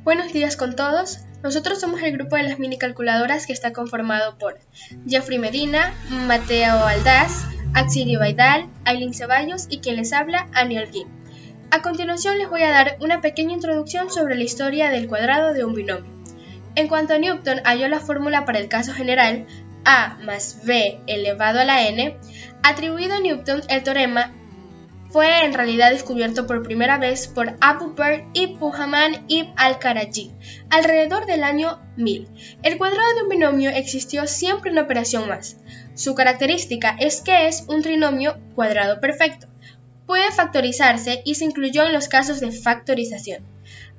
Buenos días con todos. Nosotros somos el grupo de las mini calculadoras que está conformado por Jeffrey Medina, Mateo Aldaz, Axilio Baidal, Aileen Ceballos y quien les habla, Aniel Guim. A continuación les voy a dar una pequeña introducción sobre la historia del cuadrado de un binomio. En cuanto Newton halló la fórmula para el caso general a más b elevado a la n, atribuido a Newton el teorema fue en realidad descubierto por primera vez por Abu Bakr ibn Muhammad ibn al-Karaji alrededor del año 1000. El cuadrado de un binomio existió siempre en operación más. Su característica es que es un trinomio cuadrado perfecto. Puede factorizarse y se incluyó en los casos de factorización.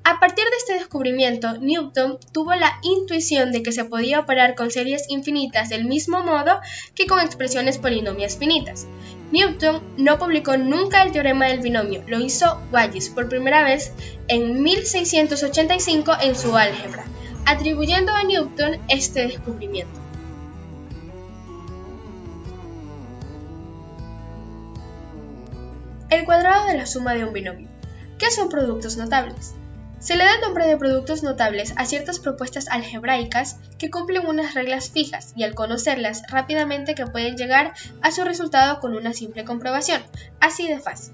A partir de este descubrimiento, Newton tuvo la intuición de que se podía operar con series infinitas del mismo modo que con expresiones polinomiales finitas. Newton no publicó nunca el teorema del binomio, lo hizo Wallis por primera vez en 1685 en su álgebra, atribuyendo a Newton este descubrimiento. El cuadrado de la suma de un binomio. ¿Qué son productos notables? Se le da el nombre de productos notables a ciertas propuestas algebraicas que cumplen unas reglas fijas y al conocerlas rápidamente que pueden llegar a su resultado con una simple comprobación, así de fácil.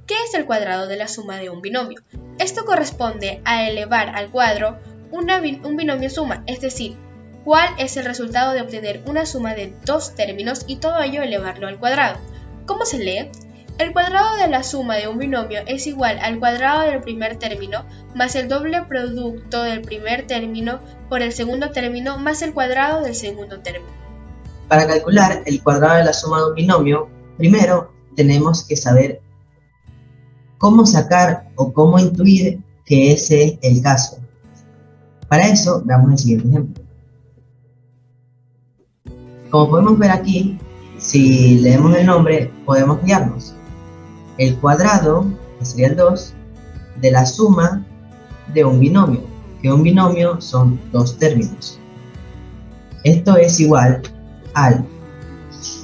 ¿Qué es el cuadrado de la suma de un binomio? Esto corresponde a elevar al cuadro un binomio suma, es decir, cuál es el resultado de obtener una suma de dos términos y todo ello elevarlo al cuadrado. ¿Cómo se lee? El cuadrado de la suma de un binomio es igual al cuadrado del primer término más el doble producto del primer término por el segundo término más el cuadrado del segundo término. Para calcular el cuadrado de la suma de un binomio, primero tenemos que saber cómo sacar o cómo intuir que ese es el caso. Para eso, veamos el siguiente ejemplo. Como podemos ver aquí, si leemos el nombre, podemos guiarnos. El cuadrado, que sería el 2, de la suma de un binomio, que un binomio son dos términos. Esto es igual al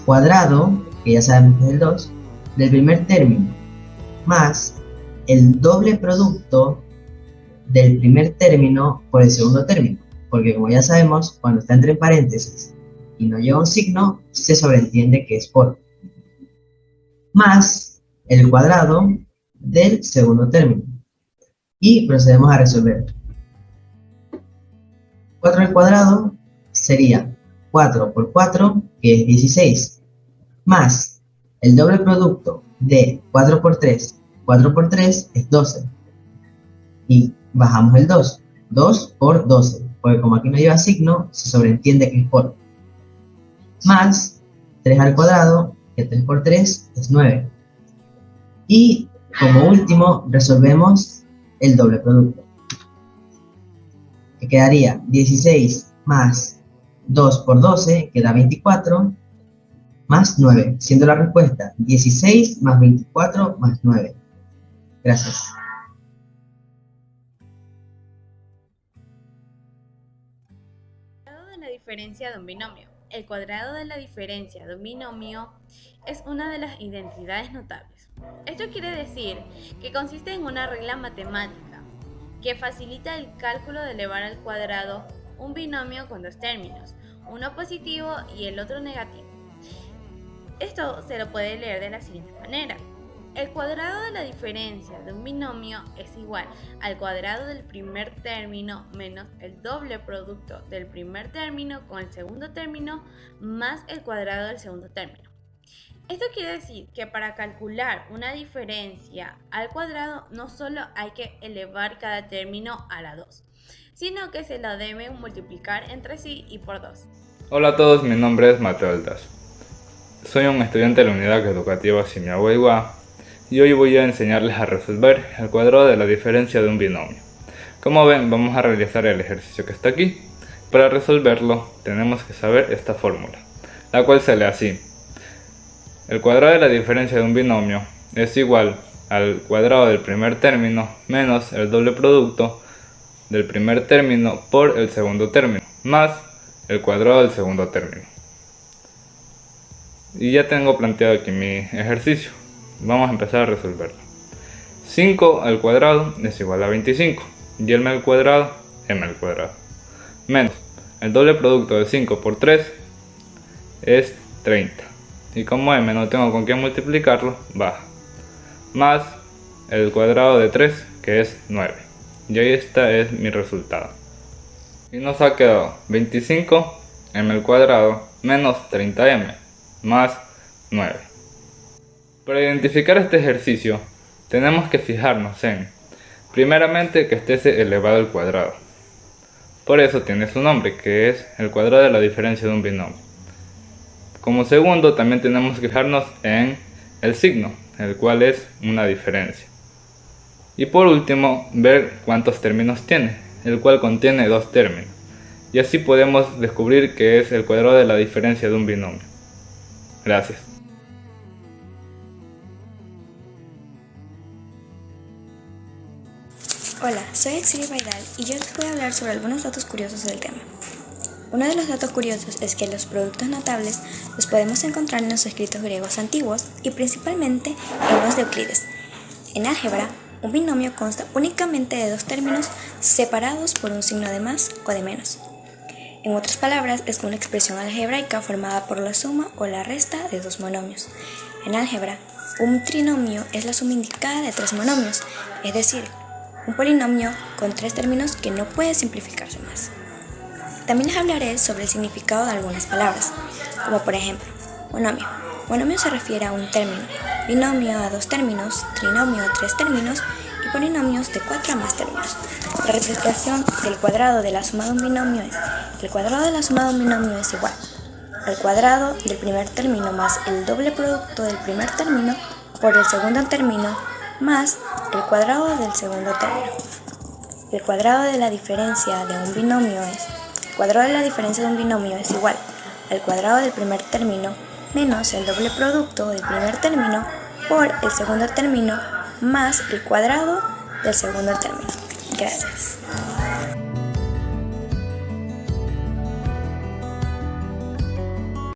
cuadrado, que ya sabemos que es el 2, del primer término, más el doble producto del primer término por el segundo término, porque como ya sabemos, cuando está entre paréntesis y no lleva un signo, se sobreentiende que es por, más el cuadrado del segundo término. Y procedemos a resolver. 4 al cuadrado sería 4 por 4, que es 16, más el doble producto de 4 por 3. 4 por 3 es 12. Y bajamos el 2. 2 por 12, porque como aquí no lleva signo, se sobreentiende que es por. Más 3 al cuadrado, que 3 por 3 es 9. Y como último resolvemos el doble producto, que quedaría 16 más 2 por 12, que da 24, más 9, siendo la respuesta 16 más 24 más 9. Gracias. Cuadrado de la diferencia de un binomio. El cuadrado de la diferencia de un binomio es una de las identidades notables. Esto quiere decir que consiste en una regla matemática que facilita el cálculo de elevar al cuadrado un binomio con dos términos, uno positivo y el otro negativo. Esto se lo puede leer de la siguiente manera. El cuadrado de la diferencia de un binomio es igual al cuadrado del primer término menos el doble producto del primer término con el segundo término más el cuadrado del segundo término. Esto quiere decir que para calcular una diferencia al cuadrado no solo hay que elevar cada término a la 2, sino que se lo deben multiplicar entre sí y por 2. Hola a todos, mi nombre es Mateo Aldaz. Soy un estudiante de la unidad educativa Simiagüeywa y hoy voy a enseñarles a resolver el cuadrado de la diferencia de un binomio. Como ven, vamos a realizar el ejercicio que está aquí. Para resolverlo tenemos que saber esta fórmula, la cual se lee así. El cuadrado de la diferencia de un binomio es igual al cuadrado del primer término menos el doble producto del primer término por el segundo término, más el cuadrado del segundo término. Y ya tengo planteado aquí mi ejercicio. Vamos a empezar a resolverlo. 5 al cuadrado es igual a 25. y el m al cuadrado, m al cuadrado, menos el doble producto de 5 por 3 es 30, y como m no tengo con qué multiplicarlo, baja, más el cuadrado de 3, que es 9, y ahí está es mi resultado. Y nos ha quedado 25 m al cuadrado menos 30m más 9. Para identificar este ejercicio tenemos que fijarnos en, primeramente, que esté elevado al cuadrado. Por eso tiene su nombre, que es el cuadrado de la diferencia de un binomio. Como segundo, también tenemos que fijarnos en el signo, el cual es una diferencia. Y por último, ver cuántos términos tiene, el cual contiene 2 términos. Y así podemos descubrir que es el cuadrado de la diferencia de un binomio. Gracias. Hola, soy Axilia Baidal y yo les voy a hablar sobre algunos datos curiosos del tema. Uno de los datos curiosos es que los productos notables los podemos encontrar en los escritos griegos antiguos y principalmente en los de Euclides. En álgebra, un binomio consta únicamente de 2 términos separados por un signo de más o de menos. En otras palabras, es una expresión algebraica formada por la suma o la resta de 2 monomios. En álgebra, un trinomio es la suma indicada de 3 monomios, es decir, un polinomio con 3 términos que no puede simplificarse más. También les hablaré sobre el significado de algunas palabras, como por ejemplo, monomio. Monomio se refiere a un término, binomio a 2 términos, trinomio a 3 términos y polinomios de 4 a más términos. La representación del cuadrado de la suma de un binomio es: el cuadrado de la suma de un binomio es igual al cuadrado del primer término más el doble producto del primer término por el segundo término más el cuadrado del segundo término. El cuadrado de la diferencia de un binomio es: el cuadrado de la diferencia de un binomio es igual al cuadrado del primer término menos el doble producto del primer término por el segundo término más el cuadrado del segundo término. Gracias.